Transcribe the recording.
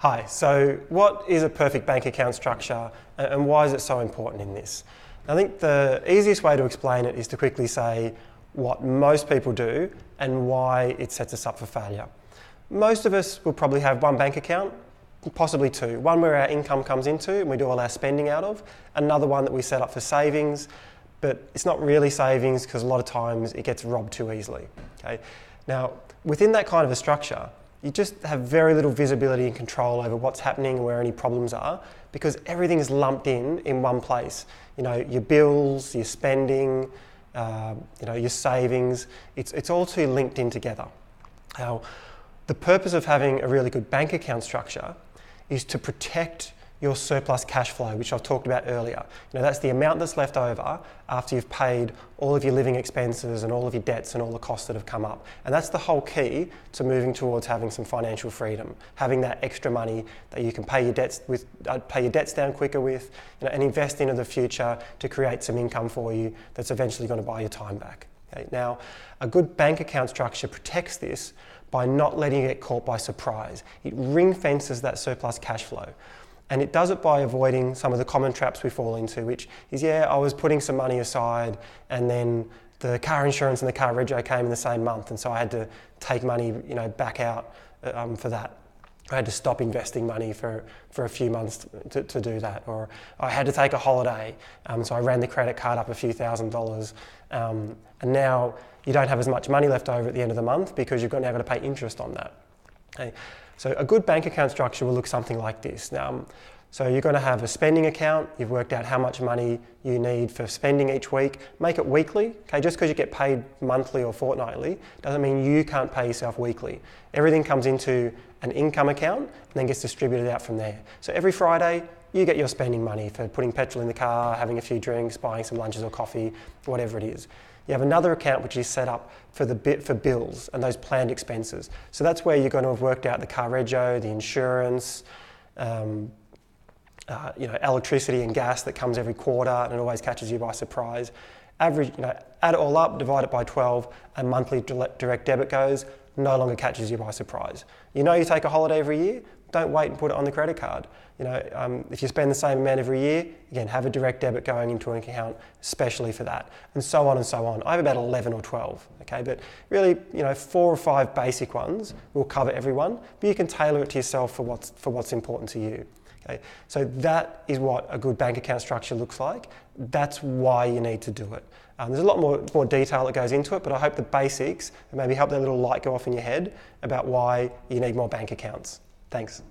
Hi, so what is a perfect bank account structure and why is it so important in this? I think the easiest way to explain it is to quickly say what most people do and why it sets us up for failure. Most of us will probably have one bank account, possibly two. One where our income comes into and we do all our spending out of, another one that we set up for savings, but it's not really savings because a lot of times it gets robbed too easily. Okay? Now, within that kind of a structure, you just have very little visibility and control over what's happening and where any problems are because everything is lumped in one place. You know, your bills, your spending, your savings, it's all too linked in together. Now, the purpose of having a really good bank account structure is to protect your surplus cash flow, which I've talked about earlier. You know, that's the amount that's left over after you've paid all of your living expenses and all of your debts and all the costs that have come up. And that's the whole key to moving towards having some financial freedom, having that extra money that you can pay your debts down quicker with, and invest into the future to create some income for you that's eventually going to buy your time back. Okay? Now, a good bank account structure protects this by not letting it get caught by surprise. It ring fences that surplus cash flow. And it does it by avoiding some of the common traps we fall into, which is, I was putting some money aside and then the car insurance and the car rego came in the same month and so I had to take money back out for that. I had to stop investing money for a few months to do that. Or I had to take a holiday, so I ran the credit card up a few $1,000s. And now you don't have as much money left over at the end of the month because you've now got to pay interest on that. Okay. So a good bank account structure will look something like this. Now, so you're going to have a spending account. You've worked out how much money you need for spending each week. Make it weekly. Okay, just because you get paid monthly or fortnightly doesn't mean you can't pay yourself weekly. Everything comes into an income account and then gets distributed out from there. So every Friday, you get your spending money for putting petrol in the car, having a few drinks, buying some lunches or coffee, whatever it is. You have another account which is set up for bills and those planned expenses. So that's where you're going to have worked out the car rego, the insurance, electricity and gas that comes every quarter and it always catches you by surprise. Add it all up, divide it by 12, and monthly direct debit goes, no longer catches you by surprise. You take a holiday every year, don't wait and put it on the credit card. If you spend the same amount every year, again, have a direct debit going into an account especially for that, and so on and so on. I have about 11 or 12, okay? But really, 4 or 5 basic ones will cover everyone, but you can tailor it to yourself for what's important to you. Okay? So that is what a good bank account structure looks like. That's why you need to do it. There's a lot more detail that goes into it, but I hope the basics maybe help that little light go off in your head about why you need more bank accounts. Thanks.